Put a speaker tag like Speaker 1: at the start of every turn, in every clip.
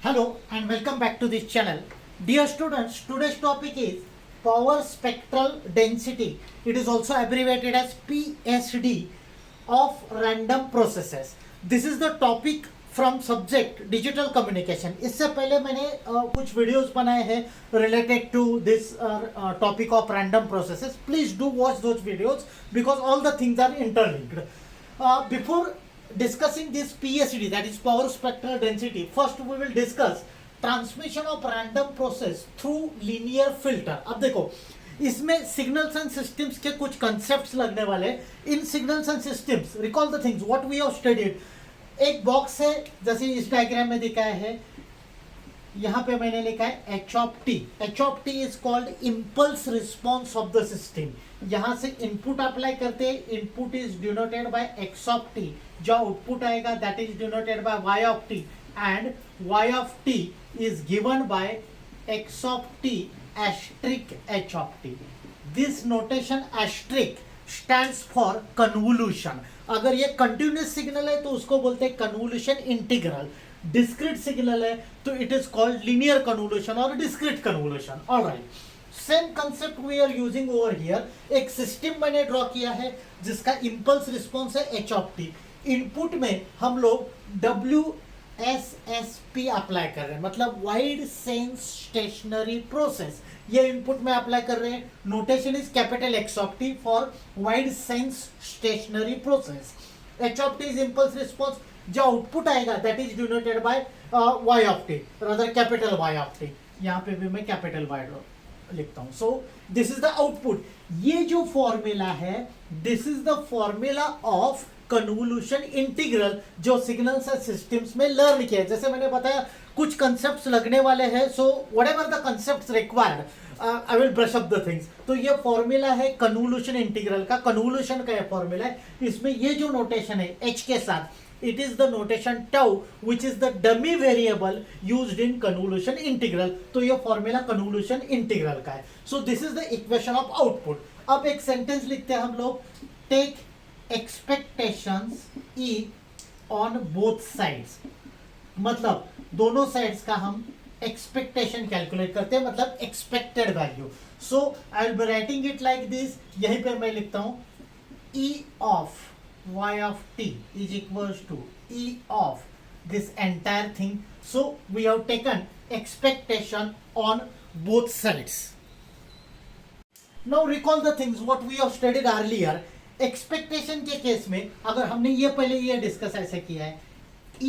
Speaker 1: Hello and welcome back to this channel. Dear students, today's topic is power spectral density. It is also abbreviated as PSD of random processes. This is the topic from subject digital communication. इससे पहले मैंने कुछ videos बनाए हैं related to this topic of random processes. Please do watch those videos because all the things are interlinked. Before discussing this PSD, that is power spectral density, first we will discuss transmission of random process through linear filter. अब देखो इसमें signals and systems के कुछ concepts लगने वाले. In signals and systems recall the things what we have studied. एक box है जैसे इस डायग्राम में दिखाया है, यहाँ पे मैंने लिखा है H of T. H of T is called impulse response of the system. यहाँ से इनपुट अप्लाई करते हैं, input is denoted by X of T. जो आउटपुट आएगा that is denoted by Y of T and Y of T is given by X of T asterisk h of t. This notation asterisk stands for convolution. अगर ये continuous signal है तो उसको बोलते हैं convolution integral. Discrete signal है तो it is called linear convolution और discrete convolution. Alright, same concept we are using over here. एक सिस्टम मैंने ड्रॉ किया है जिसका इंपल्स रिस्पॉन्स है एच ऑफ टी. इनपुट में हम लोग WSSP अप्लाई कर रहे हैं, मतलब वाइड सेंस स्टेशनरी प्रोसेस. ये इनपुट में अप्लाई कर रहे हैं. Notation is capital X of T for wide sense stationary process. H of T is impulse response. जो आउटपुट आएगा that is denoted by Y of T, rather capital Y of T. यहाँ पे भी मैं capital Y लिखता हूँ. So this is the output. ये जो फॉर्मूला है this is the formula of convolution integral जो सिग्नल्स एंड सिस्टम्स में लर्न किया है. जैसे मैंने बताया कुछ कंसेप्ट्स लगने वाले हैं, so whatever the concepts required I will brush up the things. तो ये फॉर्मूला है कन्वोल्यूशन इंटीग्रल का, कन्वोल्यूशन का ये फॉर्मूला है. इसमें ये जो नोटेशन है h के साथ, it is the notation tau which is the dummy variable used in convolution integral. तो ये फॉर्मूला कन्वोल्यूशन इंटीग्रल का है. So this is the equation of output. अब एक सेंटेंस लिखते हैं हम लोग. Take expectations E on both sides. मतलब दोनों साइड्स का हम एक्सपेक्टेशन कैलकुलेट करते हैं, मतलब expected value. So I will be writing it like this. यहीं पे मैं लिखता हूं ई of y of t is equals to e of this entire thing. So we have taken expectation on both sides. Now recall the things what we have studied earlier. Expectation के case में अगर हमने ये पहले ये discuss ऐसे किया है,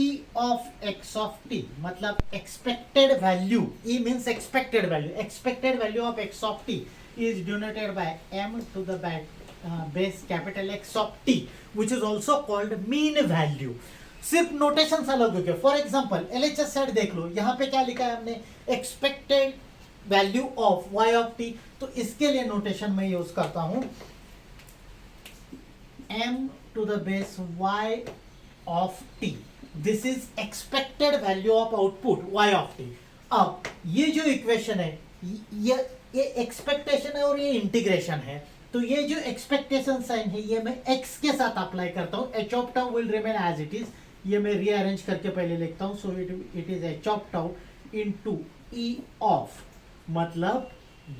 Speaker 1: e of x of t मतलब expected value. e means expected value. Expected value of x of t is denoted by m to the base capital X of t, which is also called mean value. सिर्फ notation अलग हो गए. For example LHS side देख लो, यहाँ पे क्या लिखा है हमने, expected value of y of t. तो इसके लिए नोटेशन में यूज करता हूं m to the base y of t. This is expected value of output y of t. अब ये जो इक्वेशन है ये एक्सपेक्टेशन है और ये इंटीग्रेशन है. तो ये जो एक्सपेक्टेशन साइन है ये मैं x के साथ अप्लाई करता हूँ. h of tau will remain as it is. ये मैं रीअरेंज करके पहले लिखता हूँ. So it is h of tau into e of, मतलब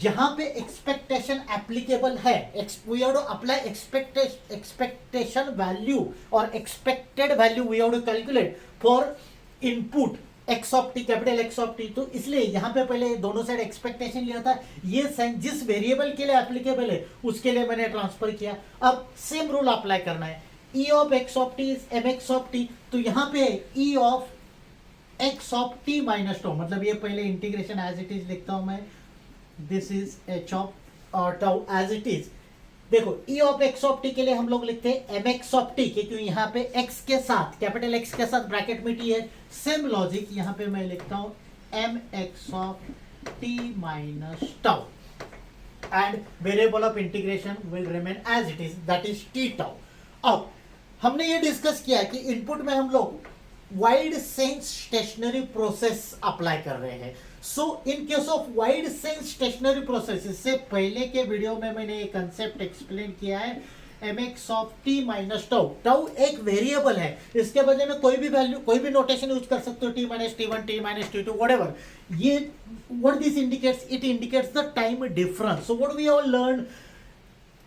Speaker 1: जहां पे एक्सपेक्टेशन एप्लीकेबल है we have to apply expectation value और expected value we have to calculate for input X of T, capital X of T. तो इसलिए यहाँ पे पहले दोनों साइड एक्सपेक्टेशन लिया था. ये साइन जिस वेरिएबल के लिए एप्लीकेबल है उसके लिए मैंने ट्रांसफर किया. अब सेम रूल अप्लाई करना है. E of X of T is M X of T. तो यहाँ पे E of X of T minus two, मतलब ये पहले इंटीग्रेशन एज इट इज लिखता हूं मैं. This is H of tau as it is. देखो E of X of T के लिए हम लोग लिखते हैं एम एक्स ऑफ टी, क्योंकि यहाँ पे एक्स के साथ कैपिटल एक्स के साथ ब्रैकेट में टी है. सेम लॉजिक यहाँ पे मैं लिखता हूँ M X of T minus tau and variable of integration will remain as it is, that is T tau. अब हमने ये डिस्कस किया कि इनपुट में हम लोग wide sense stationary process apply कर रहे हैं. So in case of wide sense stationary process, इससे पहले के वीडियो में मैंने एक कंसेप्ट एक्सप्लेन किया है mx of t minus tau. Tau एक वेरिएबल है, इसके बदले में कोई भी वैल्यू, कोई भी नोटेशन यूज कर सकते हो, t minus t1, t minus t2, whatever. ये what this indicates, it indicates the time difference. So what we have learned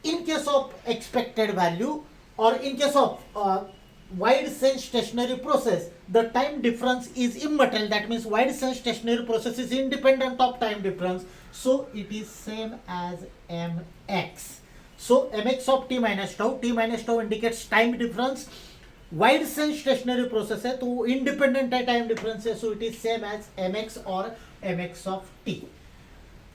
Speaker 1: in case of expected value or in case of wide sense stationary process, the time difference is immaterial. That means wide sense stationary process is independent of time difference, so it is same as mx. So mx of t minus tau indicates time difference. Wide sense stationary process है तो independent है time difference है, so it is same as mx or mx of t.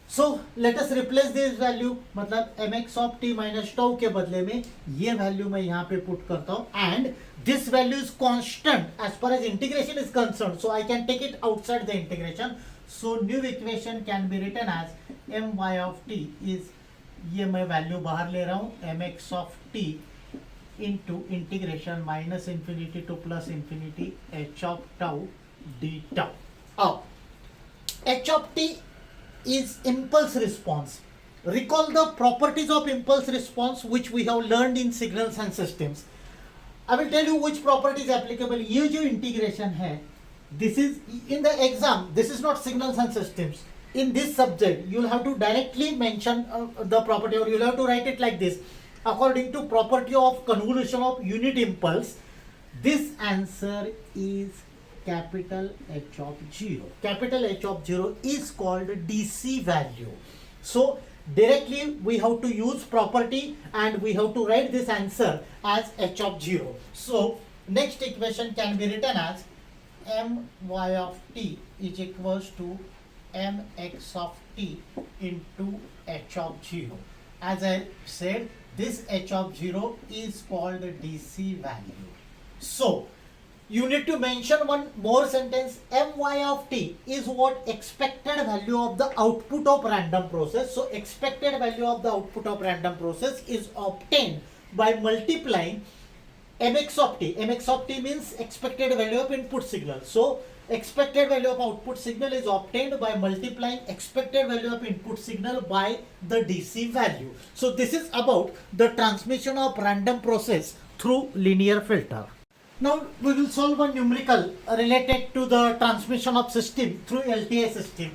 Speaker 1: So let us replace this value, मतलब mx of t minus tau के बदले में ये value मैं यहाँ पे पुट करता हूँ, and this value is constant as far as integration is concerned, so I can take it outside the integration. So new equation can be written as my of t is, ये मैं value बाहर ले रहा हूँ, mx of t into integration minus infinity to plus infinity h of tau d tau. अब h of t is impulse response. Recall the properties of impulse response which we have learned in signals and systems. I will tell you which property is applicable. ये जो integration है, this is in the exam, this is not signals and systems. In this subject, you will have to directly mention the property, or you will have to write it like this. According to property of convolution of unit impulse, this answer is capital H of 0. Capital H of 0 is called DC value. So directly we have to use property and we have to write this answer as H of 0. So next equation can be written as my of t is equals to mx of t into H of 0. As I said, this H of 0 is called DC value. So you need to mention one more sentence. My of t is what expected value of the output of random process. So expected value of the output of random process is obtained by multiplying mx of t. Mx of t means expected value of input signal. So expected value of output signal is obtained by multiplying expected value of input signal by the DC value. So this is about the transmission of random process through linear filter. Now we will solve a numerical related to the transmission of system through LTI system.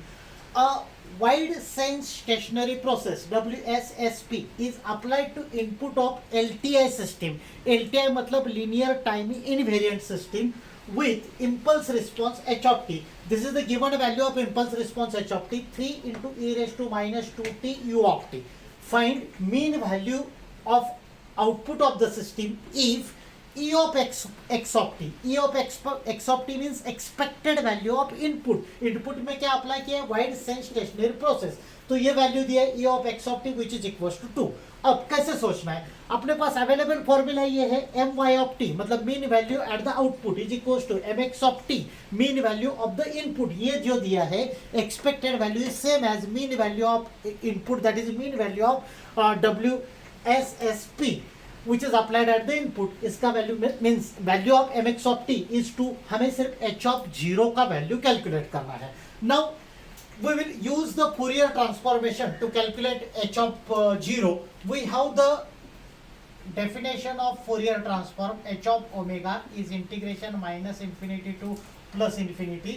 Speaker 1: A wide sense stationary process WSSP is applied to input of LTI system. LTI मतलब linear time invariant system with impulse response h of t. This is the given value of impulse response h of t, 3 into e raised to minus 2t u of t. Find mean value of output of the system if E of x of t. E of x of t means expected value of input. Input में क्या apply किया है? Wide sense stationary process. तो ये value दिया है E of x of t which is equals to 2. अब कैसे सोचना है? अपने पास अवेलेबल फॉर्मूला ये है my of t मतलब mean value at the output is equals to mx of t mean value of the input. ये जो दिया है expected value is same as mean value of input, that is mean value of WSSP which is applied at the input. इसका value means value of mx of t is 2. हमें सिर्फ h of 0 का value calculate करना है. Now we will use the Fourier transformation to calculate h of 0. We have the definition of Fourier transform. H of omega is integration minus infinity to plus infinity.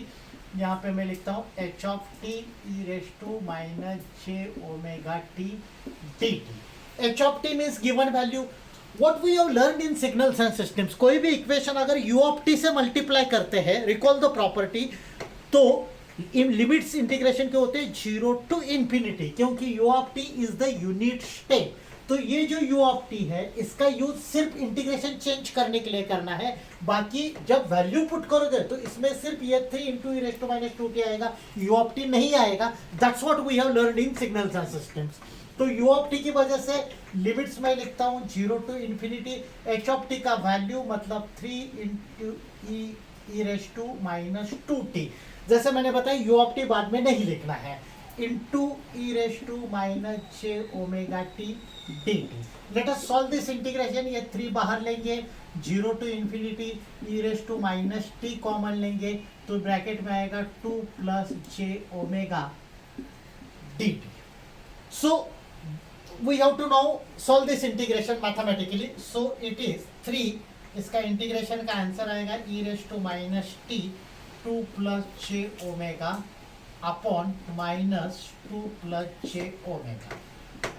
Speaker 1: यहाँ पे मैं लिखता हूँ h of t e raised to minus j omega t dt. h of t means given value. What we have learned in signals and systems, कोई भी equation अगर u of t से multiply करते हैं, रिकॉल द प्रॉपर्टी, तो इन limits integration के होते हैं 0 टू इंफिनिटी, क्योंकि u of t is the unit step. तो ये जो u of t है इसका यूज सिर्फ इंटीग्रेशन चेंज करने के लिए करना है. बाकी जब वैल्यू पुट करोगे तो इसमें सिर्फ ये 3 into E rest to minus 2t आएगा, u of t नहीं आएगा. That's what we have learned in signals and systems. तो u of t की वजह से लिमिट्स में लिखता हूँ 0 to infinity. h of t का वैल्यू मतलब 3 into E rest to minus 2t. जैसे मैंने बताया u of t बाद में नहीं लिखना है, into E rest to minus j omega t dt. Let us solve this integration. ये 3 बाहर लेंगे, 0 to infinity E rest to minus t common लेंगे, तो ब्रैकेट में आएगा 2 plus j omega dt. So we have to now solve this integration mathematically. So it is 3, इसका integration का answer आएगा e raise to minus T 2 plus J omega upon minus 2 plus J omega.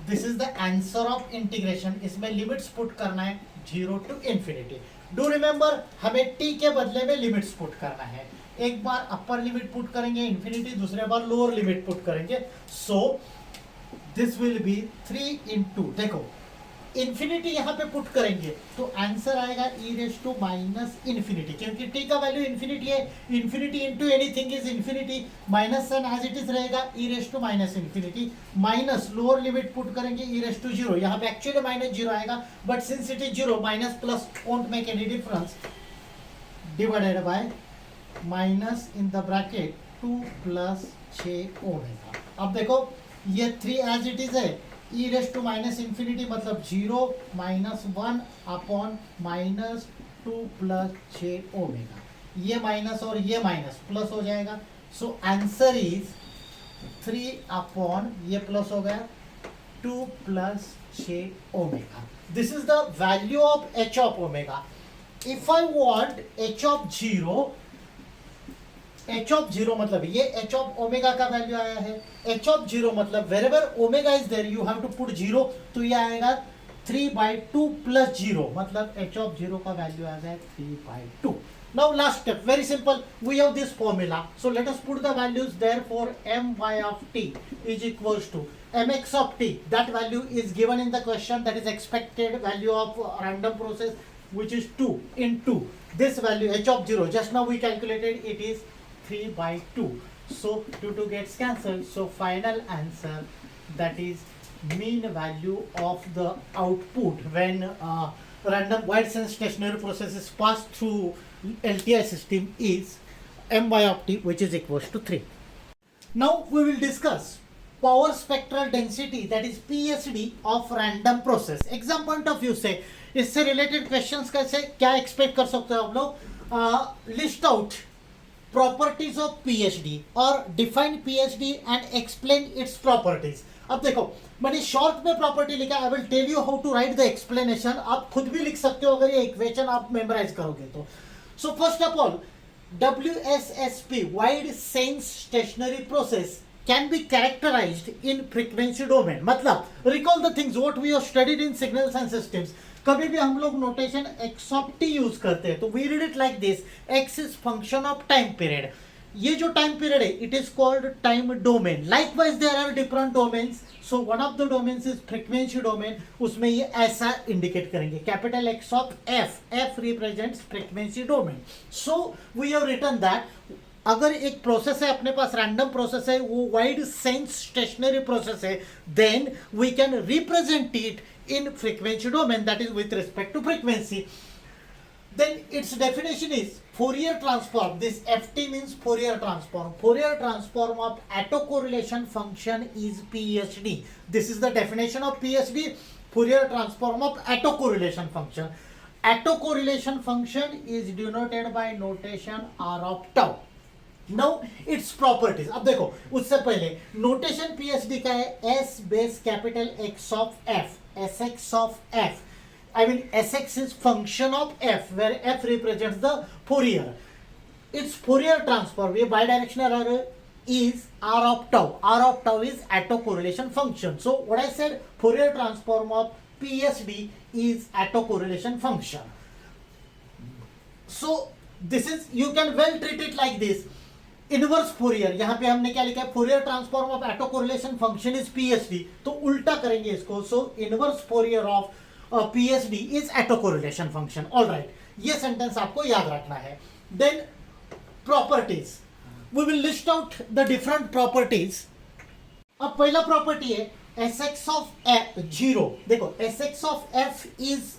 Speaker 1: This is the answer of integration. इसमें limits put करना है 0 to infinity. Do remember, हमें t के बदले में लिमिट्स पुट करना है. एक बार अपर लिमिट पुट करेंगे इंफिनिटी, दूसरे बार लोअर लिमिट पुट करेंगे. So this will be 3 into, देखो इंफिनिटी यहाँ पे पुट करेंगे तो आंसर आएगा e raise to minus infinity, क्योंकि t का वैल्यू इन्फिनिटी है. Infinity into anything is infinity. Minus sign as it is रहेगा e raise to minus infinity. Minus lower limit put करेंगे e रेज टू 0. यहाँ पे actually minus 0 आएगा, but since it is 0, minus plus won't make any difference. Divided by minus in the bracket 2 plus J omega. अब देखो ये 3 as it is है. e raise to minus infinity मतलब 0 minus 1 upon minus 2 plus जे omega. ये minus और ये minus plus हो जाएगा. सो आंसर इज 3 अपॉन ये प्लस हो गया 2 plus J omega. This is the value of h of omega. If I want h of 0, h of 0 मतलब ये h ऑफ ओमेगा का वैल्यू आया है. h ऑफ 0 मतलब wherever omega is there you have to put 0, तो ये आएगा 3/2 plus 0, मतलब h ऑफ 0 का वैल्यू आ जाए 3/2. Now last step, very simple. We have this formula, so let us put the values there. For my of t is equals to mx of t. That value is given in the question, that is expected value of random process which is 2 into this value h of 0. Just now we calculated it is 3/2. So 2 gets cancelled. So final answer, that is mean value of the output when random wide sense stationary process is passed through LTI system is my of t, which is equals to 3. Now we will discuss power spectral density, that is PSD of random process. Exam point of view से इससे related questions कैसे क्या expect कर सकते हो आप लोग. List out properties of PSD और define PSD and explain its properties. अब देखो मैंने शॉर्ट में प्रॉपर्टी लिखा. I will tell you how to write the explanation. आप खुद भी लिख सकते हो अगर ये इक्वेशन आप मेमोराइज करोगे तो. So first of all, WSSP wide sense stationary process can be characterized in frequency domain. मतलब recall the things what we have studied in signals and systems. कभी भी हम लोग notation x of t use करते हैं तो we read it like this: x is function of time period. ये जो टाइम पीरियड है it is called time domain. Likewise there are different domains. So one of the domains is frequency domain. उसमें ये ऐसा indicate करेंगे, capital X of F. F represents frequency domain. So we have written that अगर एक process है अपने पास, random process है, वो वाइड सेंस स्टेशनरी प्रोसेस है, then we can represent it in frequency domain, that is with respect to frequency. Then its definition is Fourier transform. This ft means Fourier transform. Fourier transform of autocorrelation function is PSD. This is the definition of PSD. Fourier transform of autocorrelation function. Autocorrelation function is denoted by notation r of tau. Now its properties. अब देखो उससे पहले notation PSD का है s base capital x of f, sx of f. I mean sx is function of f where f represents the Fourier. Its Fourier transform, ये bidirectional error is r of tau. R of tau is autocorrelation function. So what I said, Fourier transform of PSD is autocorrelation function. So this is, you can well treat it like this. Inverse Fourier, यहाँ पे हमने क्या लिखा है, Fourier transform of autocorrelation function is PSD. तो उल्टा करेंगे इसको. So inverse Fourier of PSD is autocorrelation function. Alright, ये सेंटेंस आपको याद रखना है. Then properties, we will list out the different properties. अब पहला प्रॉपर्टी है Sx ऑफ f 0. देखो Sx of f is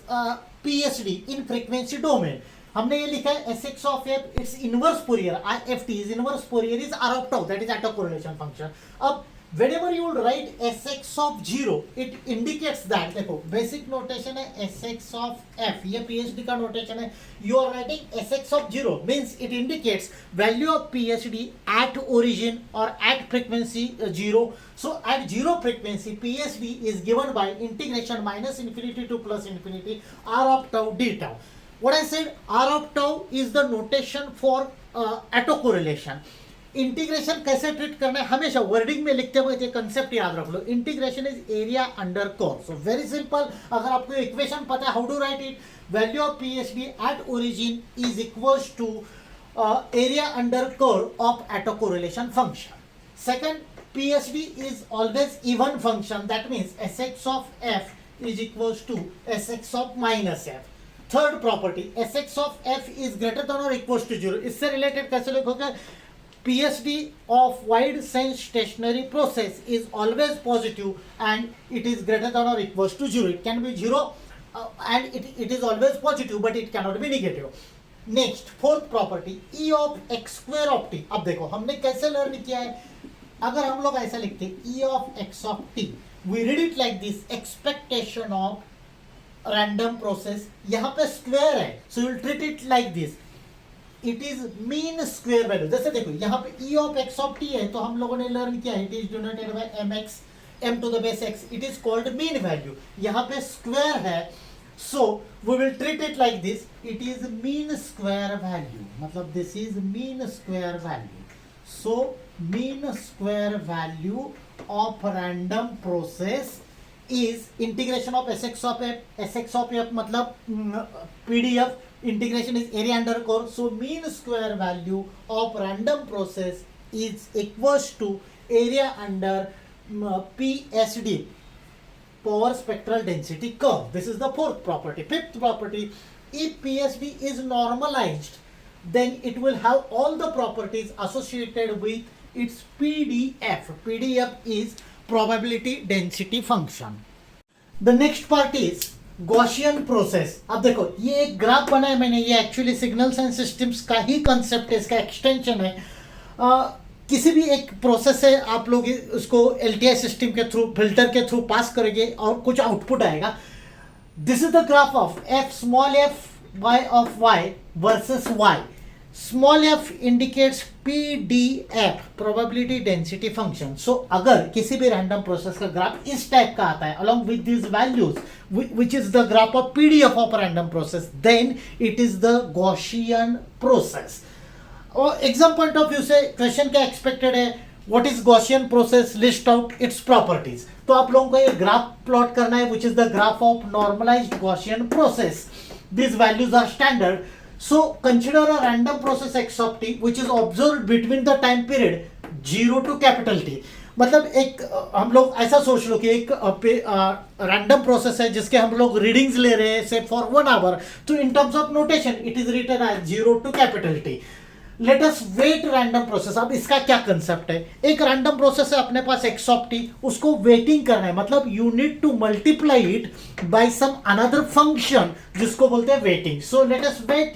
Speaker 1: PSD in frequency domain. हमने ये लिखा है Sx of f, it's inverse Fourier. ft is inverse Fourier is r of tau, that is autocorrelation function. अब whenever you will write Sx of 0, it indicates that, देखो basic notation है Sx of f, ये PhD का notation है. You are writing Sx of 0 means it indicates value of PhD at origin or at frequency 0. So at 0 frequency PhD is given by integration minus infinity to plus infinity r of tau d tau. What I said, r of tau is the notation for autocorrelation. Integration कैसे treat करना है हमेशा wording में लिखते हुए concept याद रख लो. Integration is area under curve. So very simple, अगर आपको इक्वेशन पता है how to write it, value of PSD at origin is equals to area under curve of autocorrelation function. Second, PSD is always even function, that means Sx of f is equals to Sx of minus f. Third property, Sx of f is greater than or equals to 0. इससे related कैसे लिखोगे, PSD of wide sense stationary process is always positive and it is greater than or equals to 0. It can be 0 and it is always positive but it cannot be negative. Next, fourth property, E of x square of t. अब देखो हमने कैसे learn किया है, अगर हम लोग ऐसा लिखते हैं E of x of t, we read it like this, expectation of random process. यहाँ पे square है, so you will treat it like this. It is mean square value. जैसे देखो यहाँ पे E of x of t है तो हम लोगों ने लर्न किया it is denoted by mx m to the base x. It is called mean value. यहाँ पे स्क्वायर है, so we will treat it like this, it is mean square value. मतलब this is mean square value. So mean square value of random process is integration of Sx of f. Sx of f मतलब PDF, integration is area under core. So mean square value of random process is equals to area under PSD, power spectral density curve. This is the fourth property. Fifth property, if PSD is normalized, then it will have all the properties associated with its PDF. PDF is probability density function. The next part is Gaussian process. अब देखो ये एक graph बनाया मैंने, ये actually signals and systems का ही concept है, इसका एक्सटेंशन है. किसी भी एक प्रोसेस से आप लोग उसको LTI सिस्टम के थ्रू, फिल्टर के थ्रू पास करेंगे और कुछ आउटपुट आएगा. This is the graph of f small f y of y versus y. Small f indicates PDF, probability density function. So अगर किसी भी रैंडम प्रोसेस का ग्राफ इस टाइप का आता है along with these values which is the graph of PDF of a random process, then it is the Gaussian process. और exam point of view से क्वेश्चन क्या एक्सपेक्टेड है, what is Gaussian process, list out its properties. तो आप लोगों को ये graph plot करना है which is the graph of normalized Gaussian process. These values are standard. So consider a random process x of t which is observed between the time period 0 to capital T. मतलब एक हम लोग ऐसा सोच लो कि एक रैंडम प्रोसेस है जिसके हम लोग रीडिंग्स ले रहे हैं से फॉर 1 आवर. तो in terms of notation it is written as 0 to capital T. Let us wait random process. अब इसका क्या कंसेप्ट है, एक रैंडम प्रोसेस है अपने पास x of t, उसको वेटिंग करना है, मतलब you need to multiply it by some another function जिसको बोलते हैं weighting. So let us wait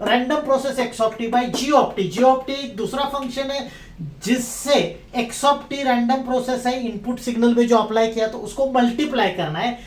Speaker 1: random process x of t by g of t. g of t एक दूसरा फंक्शन है जिससे x of t random process है, input signal में जो अप्लाई किया तो उसको मल्टीप्लाई करना है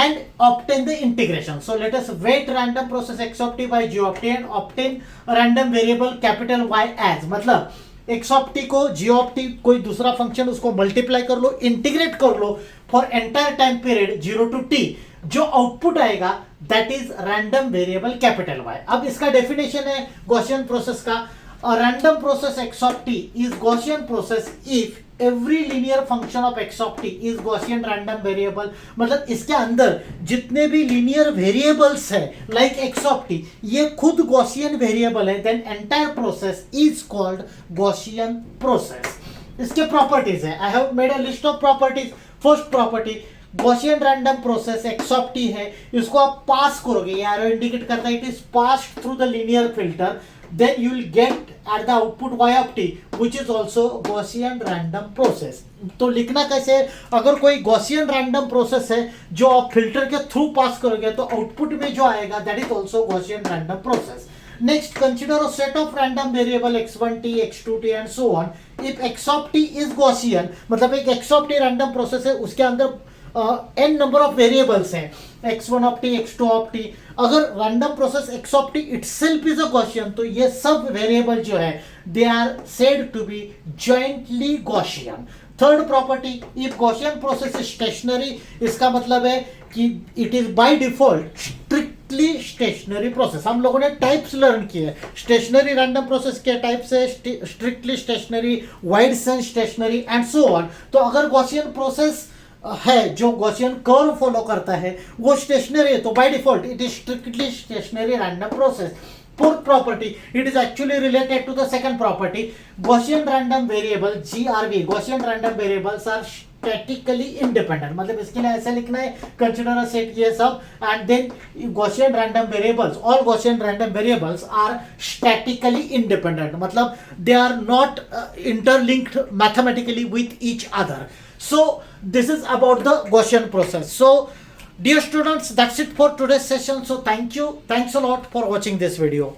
Speaker 1: and obtain the integration. So let us weight random process x of t by g of t and obtain random variable capital Y as, मतलब x of t को g of t कोई दूसरा function उसको multiply कर लो, integrate कर लो for entire time period 0 to t. जो आउटपुट आएगा that is random variable capital Y. अब इसका डेफिनेशन है गॉसियन प्रोसेस का, a random process x of t is Gaussian process if every linear function of x of t is Gaussian random variable. मतलब इसके अंदर जितने भी linear variables है like x of t ये खुद Gaussian variable है, then entire process is called Gaussian process. इसके properties है, I have made a list of properties. First property, Gaussian random process x of t है, इसको आप पास करोगे, ये arrow indicate करता है it is passed through the linear filter, then you will get at the output y of t which is also Gaussian random process. तो लिखना कैसे है, अगर कोई Gaussian random process है जो आप फिल्टर के थ्रू पास करोगे तो आउटपुट में जो आएगा that is also Gaussian random process. Next, consider a set of random variable x1t, x2t and so on. If x of t is Gaussian, मतलब एक x of t random process है, उसके अंदर n number of variables हैं, x1 of t, x2 of t. अगर random process x of t itself is a Gaussian, तो ये सब variable जो है they are said to be jointly Gaussian. Third property, if Gaussian process is stationary, इसका मतलब है कि it is by default strictly stationary process. हम लोगों ने टाइप्स लर्न किए. स्टेशनरी रैंडम प्रोसेस के टाइप्स है strictly stationary, wide sense stationary and so on. तो अगर गॉसियन प्रोसेस है जो गॉसियन कर्व फॉलो करता है वो स्टेशनरी है, तो by default it is strictly stationary random process. Fourth property, it is actually related to the second property. Gaussian random variable GRV, Gaussian random variables are statically independent. मतलब इसके लिए ऐसे लिखना है, consider a set ये सब, and then Gaussian random variables, all Gaussian random variables are statically independent. मतलब they are not interlinked mathematically with each other. So this is about the Gaussian process. So dear students, that's it for today's session. So thanks a lot for watching this video.